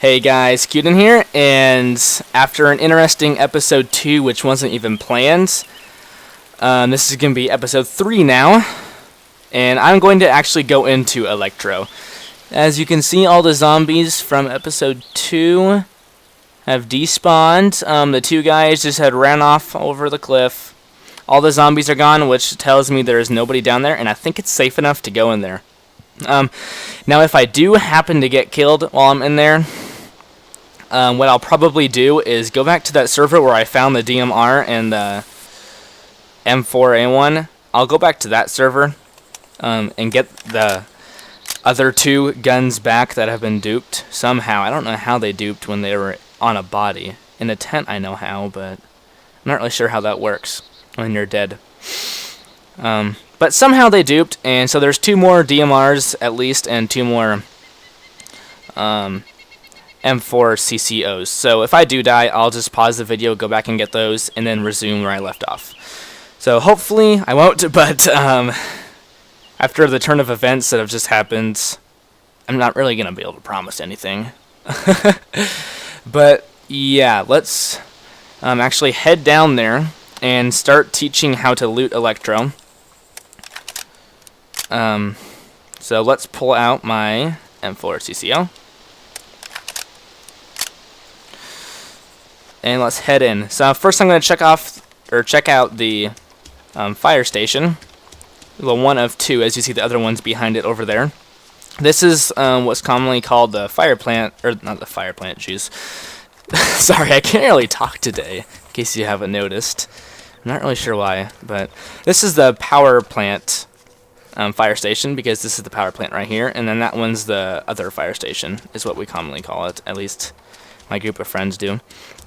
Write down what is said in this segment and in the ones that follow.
Hey guys, Cuden here, and after an interesting episode 2, which wasn't even planned, this is going to be episode 3 now, and I'm going to actually go into Elektro. As you can see, all the zombies from episode 2 have despawned. The two guys just had ran off over the cliff. All the zombies are gone, which tells me there is nobody down there, and I think it's safe enough to go in there. Now if I do happen to get killed while I'm in there, what I'll probably do is go back to that server where I found the DMR and the M4A1. I'll go back to that server and get the other two guns back that have been duped somehow. I don't know how they duped when they were on a body. In a tent I know how, but I'm not really sure how that works when you're dead. But somehow they duped, and so there's 2 more DMRs at least, and 2 more M4 CCOs. So if I do die, I'll just pause the video, go back and get those, and then resume where I left off. So hopefully I won't, but after the turn of events that have just happened, I'm not really going to be able to promise anything. But yeah, let's actually head down there and start teaching how to loot Elektro. So let's pull out my M4 CCO. And let's head in. So first I'm going to check out the fire station. The one of 2, as you see the other ones behind it over there. This is what's commonly called the fire plant, or not the fire plant, jeez. Sorry, I can't really talk today, in case you haven't noticed. I'm not really sure why, but this is the power plant fire station, because this is the power plant right here, and then that one's the other fire station, is what we commonly call it, at least my group of friends do.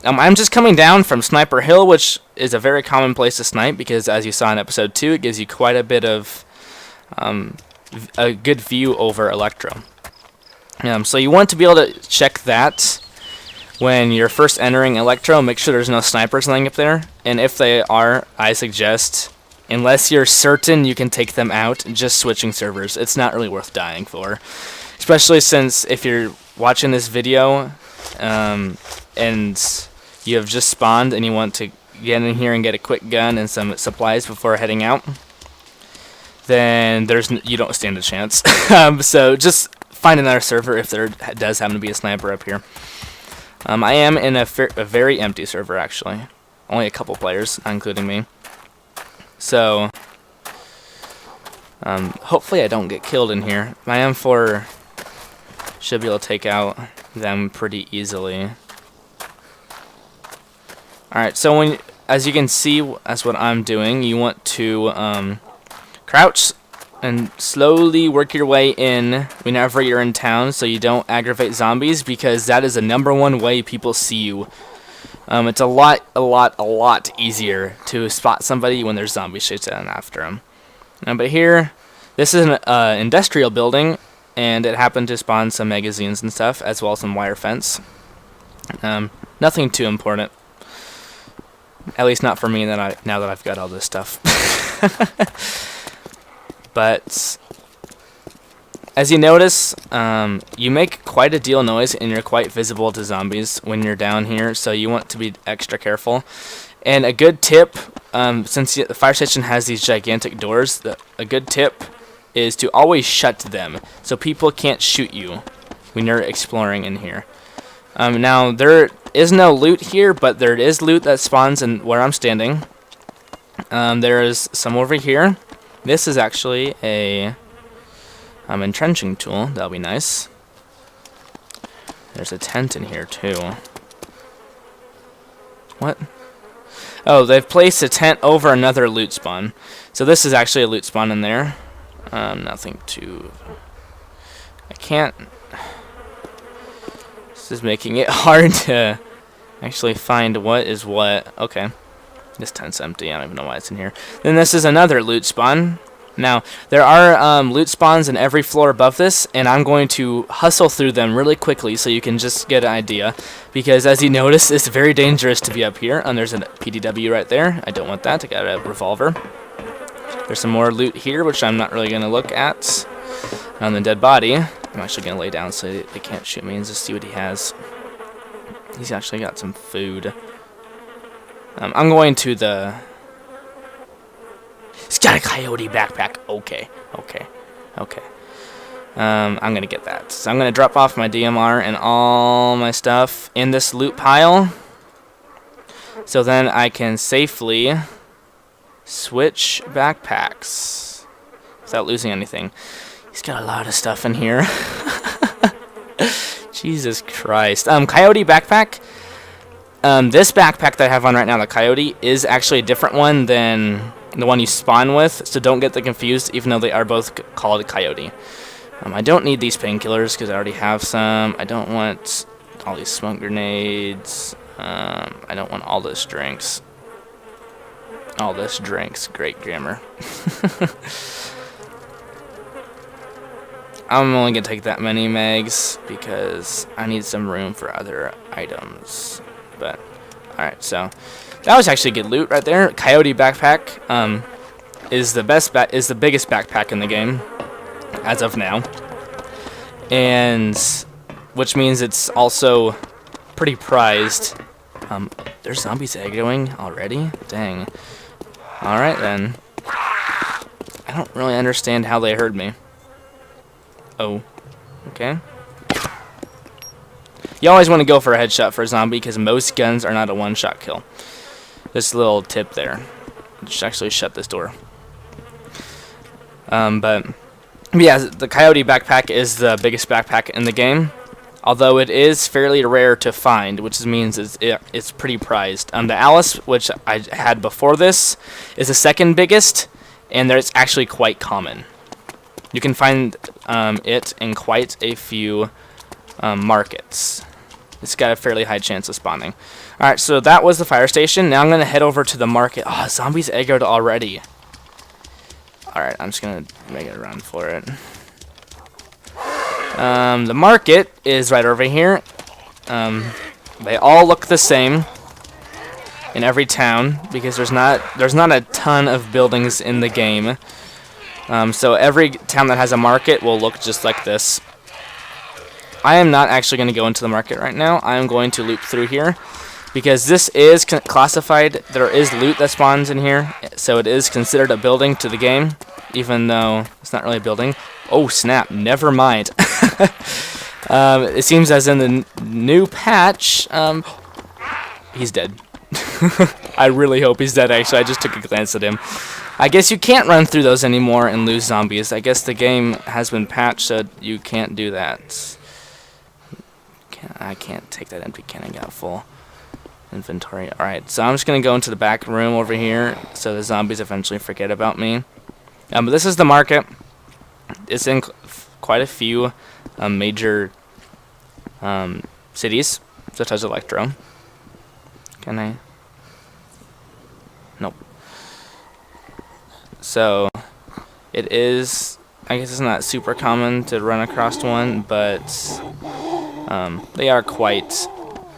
I'm just coming down from Sniper Hill, which is a very common place to snipe, because as you saw in episode 2, it gives you quite a bit of a good view over Elektro. So you want to be able to check that when you're first entering Elektro. Make sure there's no snipers laying up there, and if they are, I suggest, unless you're certain you can take them out, just switching servers. It's not really worth dying for, especially since if you're watching this video and you have just spawned and you want to get in here and get a quick gun and some supplies before heading out, then you don't stand a chance. So just find another server if there does happen to be a sniper up here. I am in a very empty server, actually. Only a couple players, not including me. So hopefully I don't get killed in here. My M4 should be able to take out them pretty easily. Alright, so as you can see, that's what I'm doing. You want to crouch and slowly work your way in whenever you're in town, so you don't aggravate zombies, because that is the #1 way people see you. It's a lot easier to spot somebody when there's zombies chasing after them. But here, this is an industrial building, and it happened to spawn some magazines and stuff, as well as some wire fence. Nothing too important. At least not for me now that I've got all this stuff. But as you notice, you make quite a deal of noise, and you're quite visible to zombies when you're down here, so you want to be extra careful. And a good tip, since the fire station has these gigantic doors, a good tip is to always shut them, so people can't shoot you when you're exploring in here. Now, there is no loot here, but there is loot that spawns in where I'm standing. There is some over here. This is actually a entrenching tool. That'll be nice. There's a tent in here, too. What? Oh, they've placed a tent over another loot spawn. So this is actually a loot spawn in there. Nothing too... I can't... This is making it hard to actually find what is what. Okay. This tent's empty. I don't even know why it's in here. Then this is another loot spawn. Now, there are loot spawns in every floor above this, and I'm going to hustle through them really quickly so you can just get an idea. Because as you notice, it's very dangerous to be up here. And there's a PDW right there. I don't want that. I got a revolver. There's some more loot here, which I'm not really going to look at. On the dead body. I'm actually gonna lay down so they can't shoot me and just see what he has. He's actually got some food. I'm going to the... He's got a coyote backpack. Okay. I'm gonna get that. So I'm gonna drop off my DMR and all my stuff in this loot pile. So then I can safely switch backpacks without losing anything. He's got a lot of stuff in here. Jesus Christ. Coyote backpack. This backpack that I have on right now, the Coyote, is actually a different one than the one you spawn with, so don't get them confused, even though they are both called Coyote. I don't need these painkillers because I already have some. I don't want all these smoke grenades. I don't want all this drinks. All this drinks. Great grammar. I'm only going to take that many mags because I need some room for other items. But, alright, so that was actually good loot right there. Coyote backpack is the biggest backpack in the game as of now. And which means it's also pretty prized. There's zombies aggroing already? Dang. Alright then. I don't really understand how they heard me. Oh. Okay. You always want to go for a headshot for a zombie because most guns are not a one-shot kill. Just a little tip there. Just actually shut this door. But yeah, the Coyote backpack is the biggest backpack in the game. Although it is fairly rare to find, which means it's pretty prized. The Alice, which I had before this, is the second biggest, and it's actually quite common. You can find it in quite a few markets. It's got a fairly high chance of spawning. Alright, so that was the fire station. Now I'm going to head over to the market. Oh, zombies aggroed already. Alright, I'm just going to make a run for it. The market is right over here. They all look the same in every town because there's not a ton of buildings in the game. So every town that has a market will look just like this. I am not actually going to go into the market right now. I am going to loop through here because this is classified. There is loot that spawns in here, so it is considered a building to the game, even though it's not really a building. Oh snap! Never mind. It seems as in the new patch, he's dead. I really hope he's dead. Actually, I just took a glance at him. I guess you can't run through those anymore and lose zombies. I guess the game has been patched so you can't do that. I can't take that empty can. I got full inventory. Alright, so I'm just going to go into the back room over here so the zombies eventually forget about me. But this is the market. It's in quite a few major cities, such as Elektro. Can I? Nope. So, it is, I guess it's not super common to run across one, but they are quite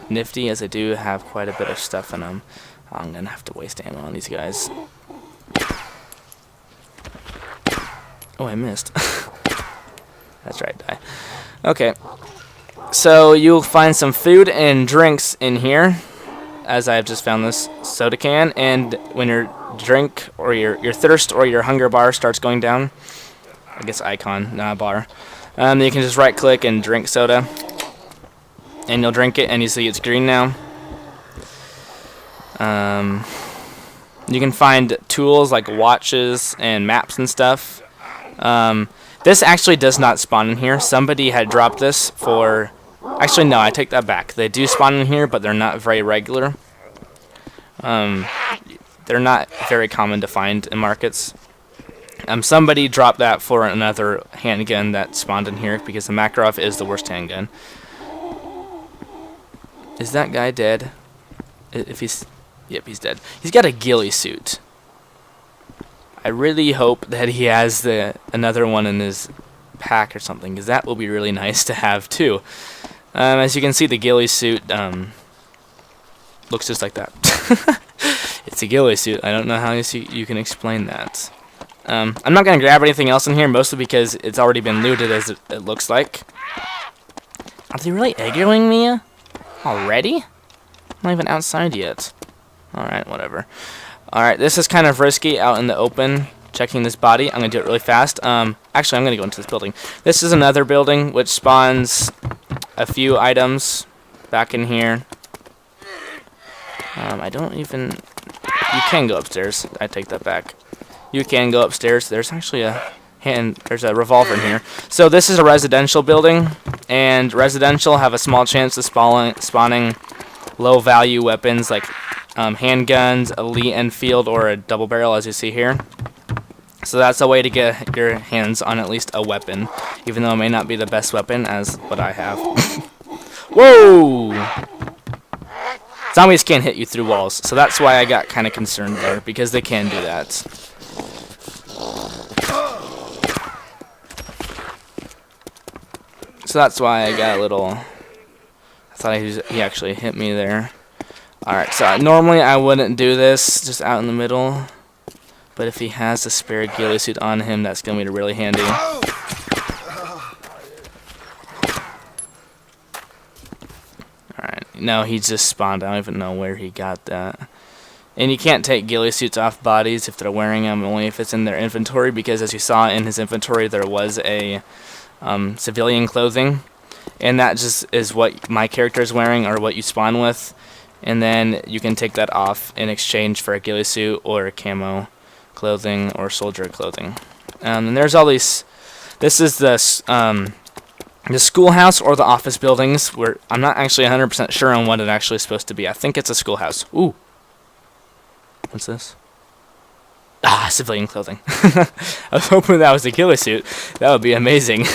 nifty as they do have quite a bit of stuff in them. I'm going to have to waste ammo on these guys. Oh, I missed. That's right, die. Okay. So, you'll find some food and drinks in here, as I have just found this soda can, and when your drink or your thirst or your hunger bar starts going down, I guess icon, not a bar, you can just right click and drink soda, and you'll drink it and you see it's green now. You can find tools like watches and maps and stuff. This actually does not spawn in here. Somebody had dropped this for... Actually, no, I take that back. They do spawn in here, but they're not very regular. They're not very common to find in markets. Somebody dropped that for another handgun that spawned in here because the Makarov is the worst handgun. Is that guy dead? If he's... Yep, he's dead. He's got a ghillie suit. I really hope that he has another one in his pack or something, because that will be really nice to have too. As you can see, the ghillie suit looks just like that. It's a ghillie suit. I don't know how you can explain that. I'm not going to grab anything else in here, mostly because it's already been looted, as it looks like. Are they really egg-rolling me already? I'm not even outside yet. Alright, whatever. Alright, this is kind of risky out in the open, checking this body. I'm going to do it really fast. Actually, I'm going to go into this building. This is another building which spawns a few items back in here. I don't even... You can go upstairs. I take that back. You can go upstairs. There's actually there's a revolver in here. So this is a residential building, and residential have a small chance of spawning low-value weapons like handguns, elite Enfield, or a double barrel, as you see here. So that's a way to get your hands on at least a weapon, even though it may not be the best weapon as what I have. Whoa! Zombies can't hit you through walls, so that's why I got kind of concerned there, because they can do that. So that's why I got a little... I thought he actually hit me there. Alright, so normally I wouldn't do this just out in the middle. But if he has a spare ghillie suit on him, that's going to be really handy. Alright, no, he just spawned. I don't even know where he got that. And you can't take ghillie suits off bodies if they're wearing them, only if it's in their inventory, because as you saw in his inventory, there was a civilian clothing. And that just is what my character is wearing, or what you spawn with. And then you can take that off in exchange for a ghillie suit or a camo clothing or soldier clothing. And there's all these... This is the schoolhouse or the office buildings, where I'm not actually 100% sure on what it actually is supposed to be. I think it's a schoolhouse. Ooh. What's this? Ah, civilian clothing. I was hoping that was a ghillie suit. That would be amazing.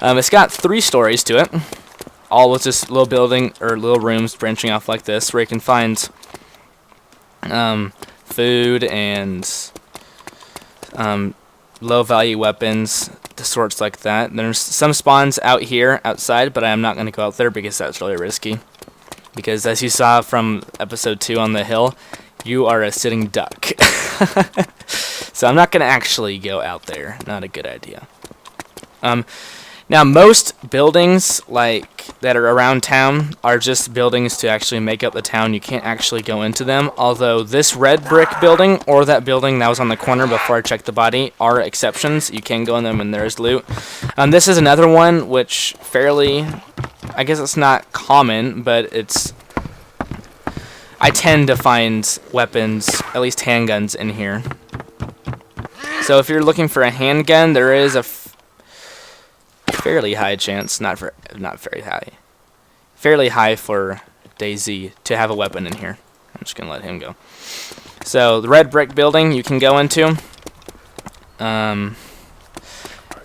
It's got 3 stories to it, all with just little building or little rooms branching off like this, where you can find food and low-value weapons, the sorts like that. There's some spawns out here outside, but I'm not going to go out there because that's really risky. Because as you saw from episode 2 on the hill, you are a sitting duck. So I'm not going to actually go out there. Not a good idea. Now, most buildings that are around town are just buildings to actually make up the town. You can't actually go into them. Although this red brick building or that building that was on the corner before I checked the body are exceptions. You can go in them and there's loot. This is another one which fairly... I guess it's not common, but it's... I tend to find weapons, at least handguns, in here. So if you're looking for a handgun, there is a fairly high chance, not very high, fairly high for DayZ to have a weapon in here. I'm just gonna let him go. So the red brick building you can go into. Now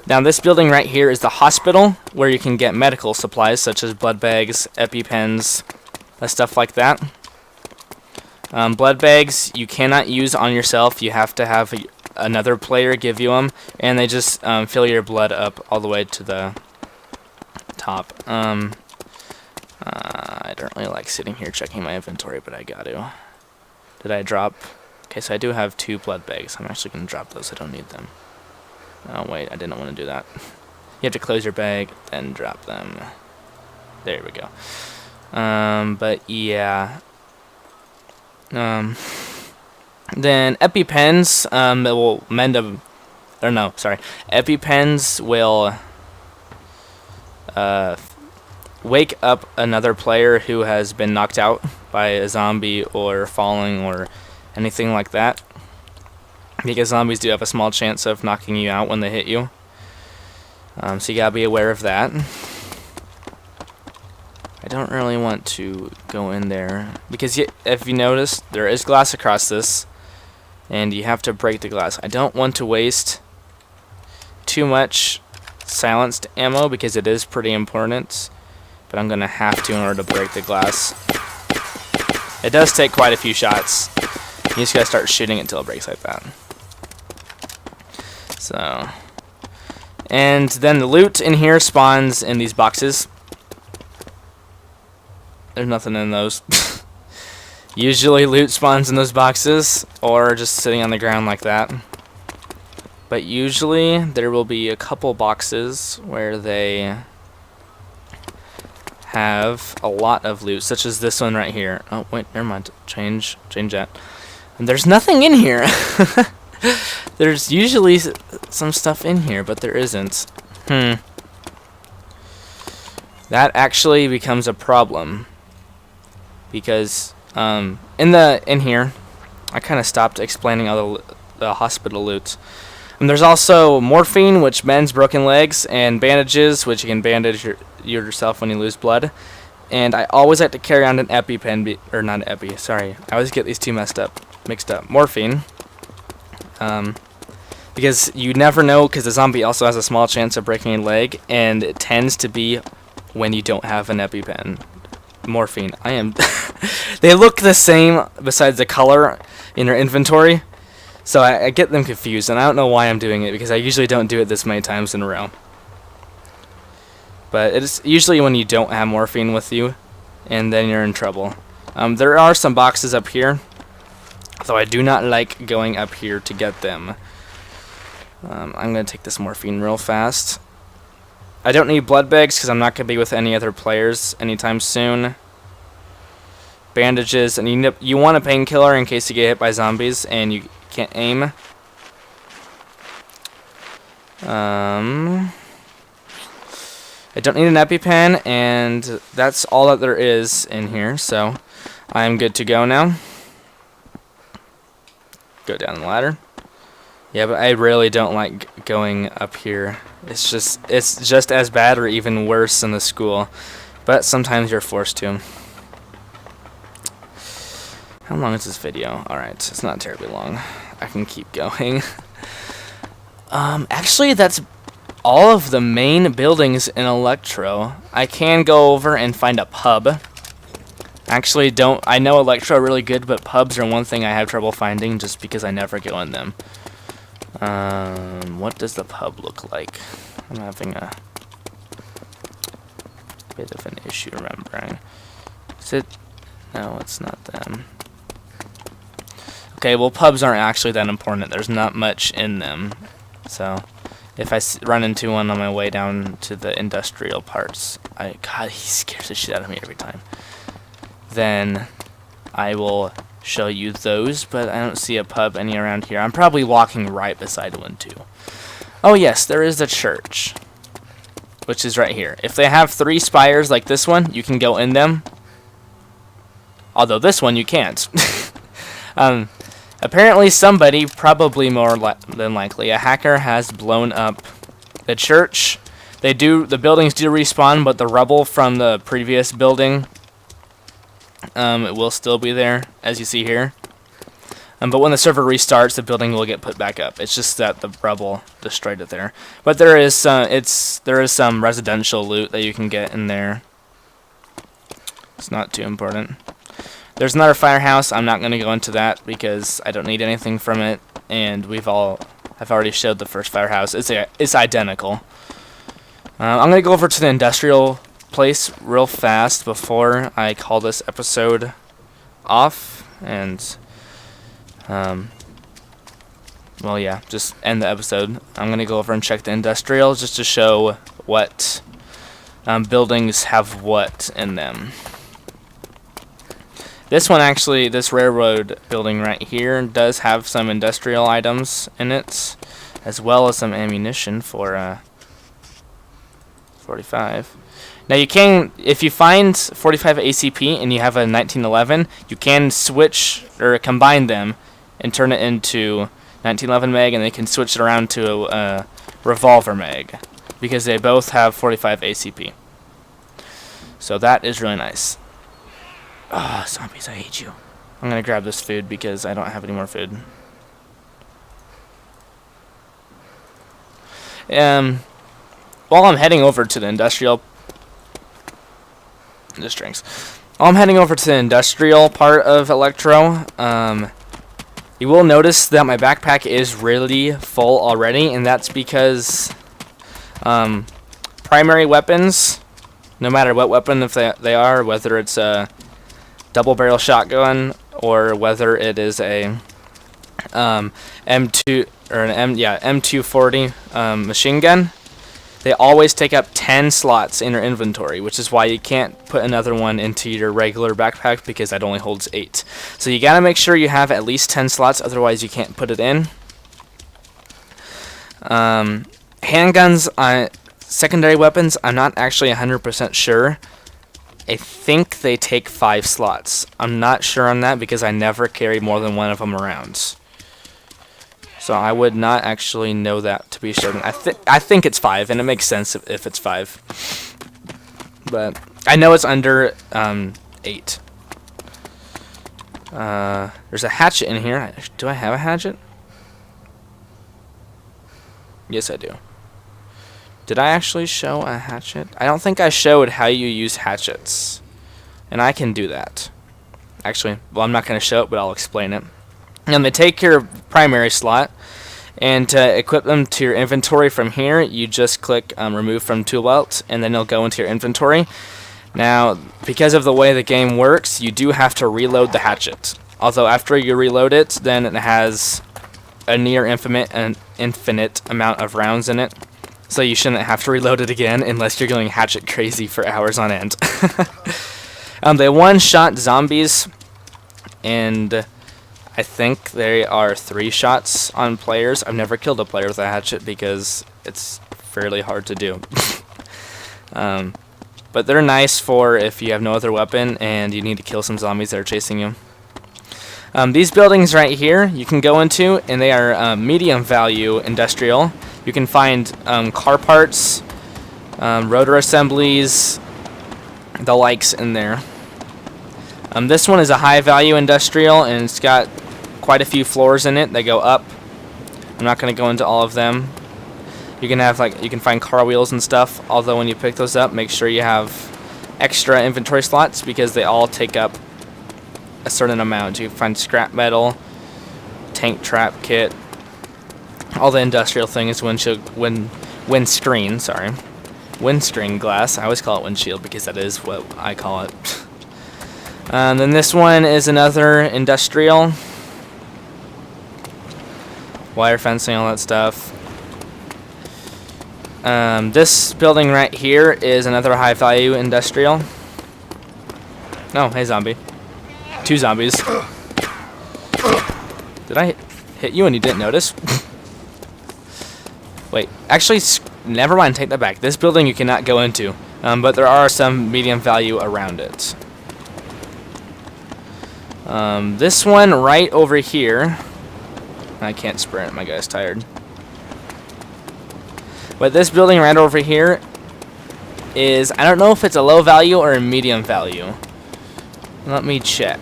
this building right here is the hospital, where you can get medical supplies such as blood bags, EpiPens, stuff like that. Blood bags you cannot use on yourself. You have to have another player give you them, and they just fill your blood up all the way to the top. I don't really like sitting here checking my inventory, but I got to. Did I drop? Okay, so I do have 2 blood bags. I'm actually going to drop those. I don't need them. Oh, wait, I didn't want to do that. You have to close your bag, then drop them. There we go. But yeah. Then EpiPens, it will mend a... Or no, sorry. EpiPens will wake up another player who has been knocked out by a zombie or falling or anything like that. Because zombies do have a small chance of knocking you out when they hit you. So you gotta be aware of that. I don't really want to go in there, because if you notice, there is glass across this, and you have to break the glass. I don't want to waste too much silenced ammo, because it is pretty important, but I'm going to have to in order to break the glass. It does take quite a few shots. You just gotta start shooting until it breaks like that. So, and then the loot in here spawns in these boxes. There's nothing in those. Usually loot spawns in those boxes, or just sitting on the ground like that. but usually there will be a couple boxes where they have a lot of loot, such as this one right here. Oh wait, never mind. Change that. And there's nothing in here. There's usually some stuff in here, but there isn't. That actually becomes a problem because in here, I kind of stopped explaining all the hospital loot. And there's also morphine, which mends broken legs, and bandages, which you can bandage yourself when you lose blood. And I always like to carry on an EpiPen, or not an Epi, sorry. I always get these two mixed up. Morphine. Because you never know, because the zombie also has a small chance of breaking a leg, and it tends to be when you don't have an EpiPen. Morphine. They look the same besides the color in your inventory. So I get them confused, and I don't know why I'm doing it, because I usually don't do it this many times in a row. But it's usually when you don't have morphine with you, and then you're in trouble. There are some boxes up here, though I do not like going up here to get them. I'm going to take this morphine real fast. I don't need blood bags, because I'm not going to be with any other players anytime soon. Bandages, and you want a painkiller in case you get hit by zombies, and you can't aim. I don't need an EpiPen, and that's all that there is in here, so I'm good to go now. Go down the ladder. Yeah, but I really don't like going up here. It's just as bad or even worse in the school, but sometimes you're forced to. How long is this video? Alright, it's not terribly long. I can keep going. Actually, that's all of the main buildings in Elektro. I can go over and find a pub. Actually, I know Elektro really good, but pubs are one thing I have trouble finding just because I never go in them. What does the pub look like? I'm having a bit of an issue remembering. Is it? No, it's not them. Okay, well, pubs aren't actually that important. There's not much in them. So, if I run into one on my way down to the industrial parts, God, he scares the shit out of me every time. Then I will show you those, but I don't see a pub any around here. I'm probably walking right beside one, too. Oh, yes, there is a church, which is right here. If they have 3 spires like this one, you can go in them. Although this one, you can't. Apparently somebody, probably more than likely, a hacker has blown up the church. The buildings do respawn, but the rubble from the previous building, it will still be there, as you see here. But when the server restarts, the building will get put back up. It's just that the rubble destroyed it there. But there is some residential loot that you can get in there. It's not too important. There's another firehouse. I'm not going to go into that because I don't need anything from it, and I've already showed the first firehouse. It's identical. I'm going to go over to the industrial place real fast before I call this episode off, and well, yeah, just end the episode. I'm going to go over and check the industrial just to show what buildings have what in them. This one actually, this railroad building right here, does have some industrial items in it, as well as some ammunition for 45. Now you can, if you find 45 ACP and you have a 1911, you can switch or combine them and turn it into 1911 mag, and they can switch it around to a revolver mag because they both have 45 ACP. So that is really nice. Ah, zombies, I hate you. I'm gonna grab this food because I don't have any more food. While I'm heading over to the industrial... Just drinks. While I'm heading over to the industrial part of Elektro, you will notice that my backpack is really full already, and that's because primary weapons, no matter what weapon if they are, whether it's a double barrel shotgun or whether it is a M2 or an M240 machine gun, they always take up 10 slots in your inventory, which is why you can't put another one into your regular backpack because that only holds 8. So you gotta make sure you have at least 10 slots, otherwise you can't put it in. Handguns, secondary weapons, I'm not actually 100% sure. I think they take 5 slots. I'm not sure on that because I never carry more than one of them around. So I would not actually know that to be certain. I think it's 5, and it makes sense if it's 5. But I know it's under 8. There's a hatchet in here. Do I have a hatchet? Yes, I do. Did I actually show a hatchet? I don't think I showed how you use hatchets. And I can do that. Actually, well, I'm not going to show it, but I'll explain it. And they take your primary slot, and to equip them to your inventory from here, you just click remove from tool belt, and then it'll go into your inventory. Now, because of the way the game works, you do have to reload the hatchet. Although after you reload it, then it has a near infinite amount of rounds in it. So you shouldn't have to reload it again unless you're going hatchet crazy for hours on end. They one-shot zombies, and I think there are 3 shots on players. I've never killed a player with a hatchet because it's fairly hard to do. But they're nice for if you have no other weapon and you need to kill some zombies that are chasing you. These buildings right here you can go into, and they are medium value industrial. You can find car parts, rotor assemblies, the likes in there. This one is a high value industrial, and it's got quite a few floors in it that go up. I'm not going to go into all of them. You can find car wheels and stuff, although when you pick those up, make sure you have extra inventory slots because they all take up a certain amount. You can find scrap metal, tank trap kit, all the industrial things, windscreen glass. I always call it windshield because that is what I call it. Then this one is another industrial. Wire fencing, all that stuff. This building right here is another high value industrial. Oh, hey zombie. 2 zombies. Did I hit you and you didn't notice? Wait, actually, never mind, take that back. This building you cannot go into, but there are some medium value around it. This one right over here, I can't sprint, my guy's tired. But this building right over here is, I don't know if it's a low value or a medium value. Let me check.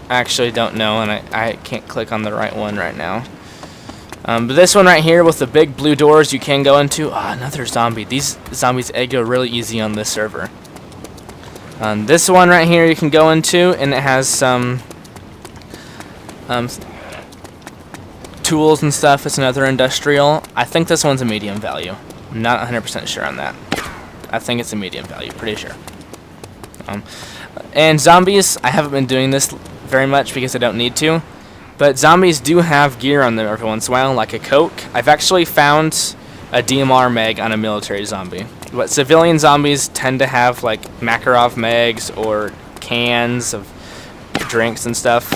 I actually don't know, and I can't click on the right one right now. But this one right here with the big blue doors you can go into. Ah, another zombie. These zombies go really easy on this server. This one right here you can go into, and it has some tools and stuff. It's another industrial. I think this one's a medium value. I'm not 100% sure on that. I think it's a medium value, pretty sure. And zombies, I haven't been doing this very much because I don't need to, but zombies do have gear on them every once in a while, like a Coke. I've actually found a DMR mag on a military zombie. But civilian zombies tend to have like Makarov mags or cans of drinks and stuff.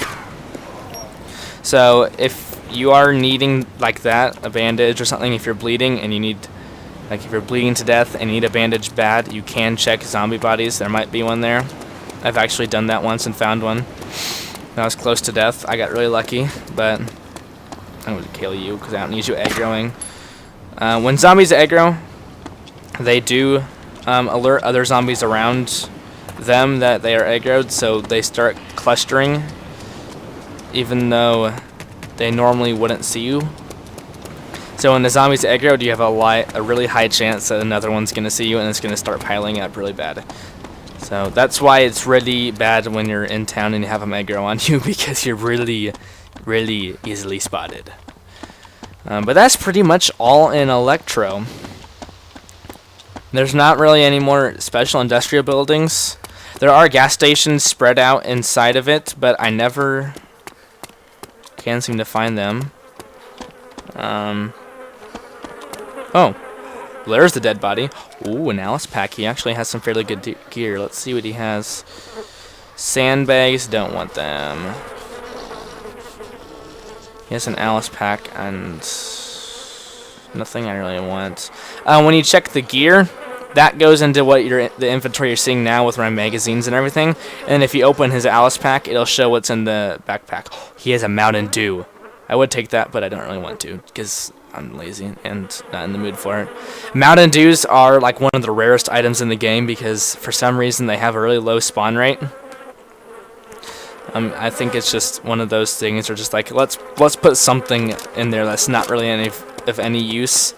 So if you are needing like that, a bandage or something, if you're bleeding and you need, like if you're bleeding to death and you need a bandage bad, you can check zombie bodies. There might be one there. I've actually done that once and found one. I was close to death. I got really lucky, but I'm going to kill you because I don't need you aggroing. When zombies aggro, they do alert other zombies around them that they are aggroed, so they start clustering, even though they normally wouldn't see you. So when the zombies aggroed, you have a really high chance that another one's going to see you, and it's going to start piling up really bad. So that's why it's really bad when you're in town and you have a aggro on you, because you're really, really easily spotted. But that's pretty much all in Elektro. There's not really any more special industrial buildings. There are gas stations spread out inside of it, but I never Can't seem to find them. Oh, there's the dead body. Ooh, an Alice pack. He actually has some fairly good gear. Let's see what he has. Sandbags, don't want them. He has an Alice pack and nothing I really want. When you check the gear, that goes into what the inventory you're seeing now with my magazines and everything. And if you open his Alice pack, it'll show what's in the backpack. He has a Mountain Dew. I would take that, but I don't really want to because I'm lazy and not in the mood for it. Mountain Dews are like one of the rarest items in the game because for some reason they have a really low spawn rate. I think it's just one of those things where just like let's put something in there that's not really of any use,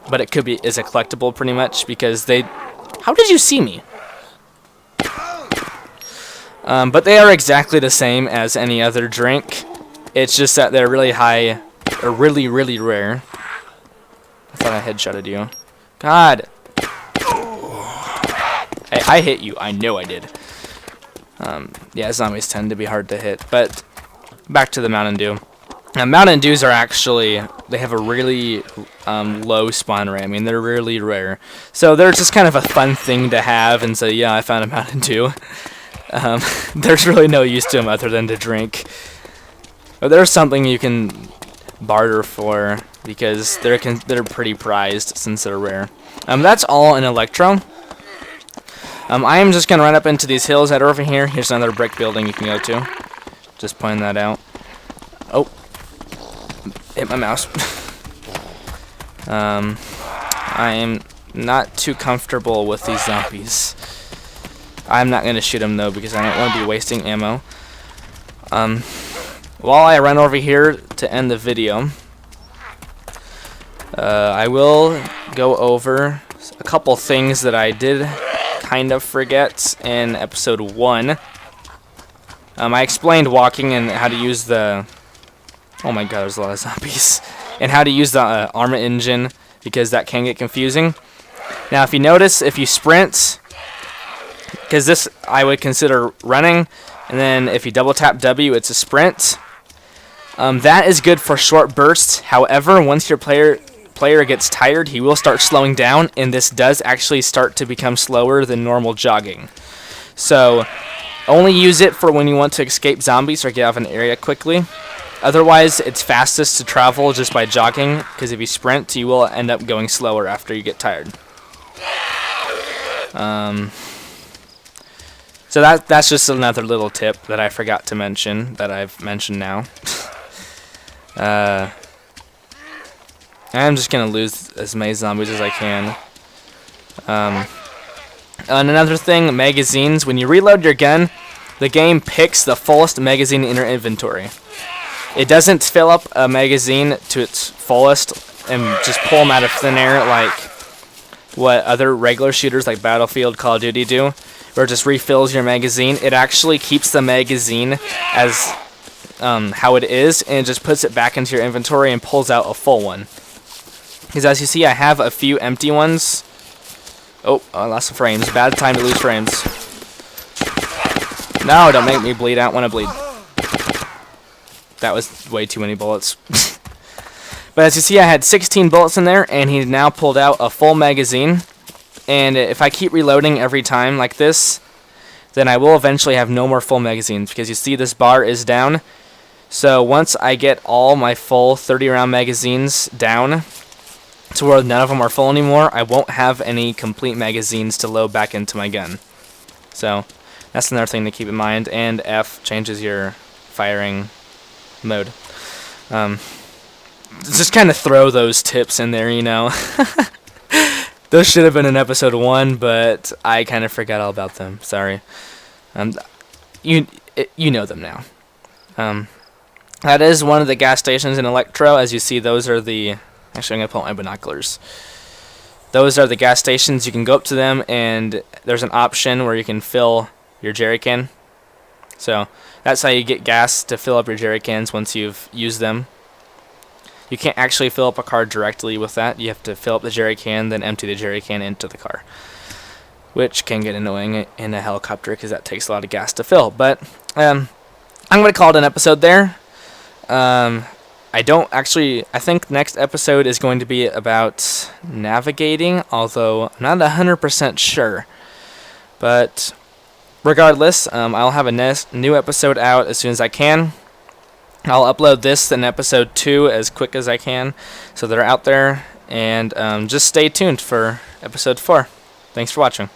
but it could be is a collectible pretty much because they. How did you see me? But they are exactly the same as any other drink. It's just that they're really high, or really rare. I thought I headshotted you. God. Hey, I hit you. I know I did. Yeah, zombies tend to be hard to hit. But back to the Mountain Dew. Now, Mountain Dews are actually, they have a really low spawn rate. I mean, they're really rare. So they're just kind of a fun thing to have and say, yeah, I found a Mountain Dew. There's really no use to them other than to drink. But there's something you can barter for because they're pretty prized since they're rare. That's all in Elektro. I am just going to run up into these hills that are over here. Here's another brick building you can go to. Just pointing that out. Oh. Hit my mouse. I am not too comfortable with these zombies. I'm not going to shoot them though because I don't want to be wasting ammo. While I run over here to end the video, I will go over a couple things that I did kind of forget in episode 1. I explained walking and how to use the... Oh my god, there's a lot of zombies. And how to use the armor engine, because that can get confusing. Now, if you notice, if you sprint, because this I would consider running, and then if you double tap W, it's a sprint. That is good for short bursts. However, once your player gets tired, he will start slowing down, and this does actually start to become slower than normal jogging. So, only use it for when you want to escape zombies or get out of an area quickly. Otherwise, it's fastest to travel just by jogging, because if you sprint, you will end up going slower after you get tired. So that's just another little tip that I forgot to mention, that I've mentioned now. I'm just going to lose as many zombies as I can. And another thing, magazines. When you reload your gun, the game picks the fullest magazine in your inventory. It doesn't fill up a magazine to its fullest and just pull them out of thin air like what other regular shooters like Battlefield, Call of Duty do, where it just refills your magazine. It actually keeps the magazine as how it is, and it just puts it back into your inventory and pulls out a full one. Because as you see, I have a few empty ones. Oh, I lost some frames. Bad time to lose frames. No, don't make me bleed. I don't want to bleed. That was way too many bullets. But as you see, I had 16 bullets in there, and he now pulled out a full magazine. And if I keep reloading every time like this, then I will eventually have no more full magazines, because you see this bar is down. So once I get all my full 30-round magazines down to where none of them are full anymore, I won't have any complete magazines to load back into my gun. So that's another thing to keep in mind. And F changes your firing mode. Just kind of throw those tips in there, you know. Those should have been in episode 1, but I kind of forgot all about them. Sorry. You know them now. That is one of the gas stations in Elektro. As you see, those are the... Actually, I'm going to pull out my binoculars. Those are the gas stations. You can go up to them, and there's an option where you can fill your jerry can. So that's how you get gas to fill up your jerry cans once you've used them. You can't actually fill up a car directly with that. You have to fill up the jerry can, then empty the jerry can into the car, which can get annoying in a helicopter because that takes a lot of gas to fill. But I'm going to call it an episode there. I don't actually. I think next episode is going to be about navigating, although I'm not 100% sure. But regardless, I'll have a new episode out as soon as I can. I'll upload this and episode 2 as quick as I can, so they're out there. And just stay tuned for episode 4. Thanks for watching.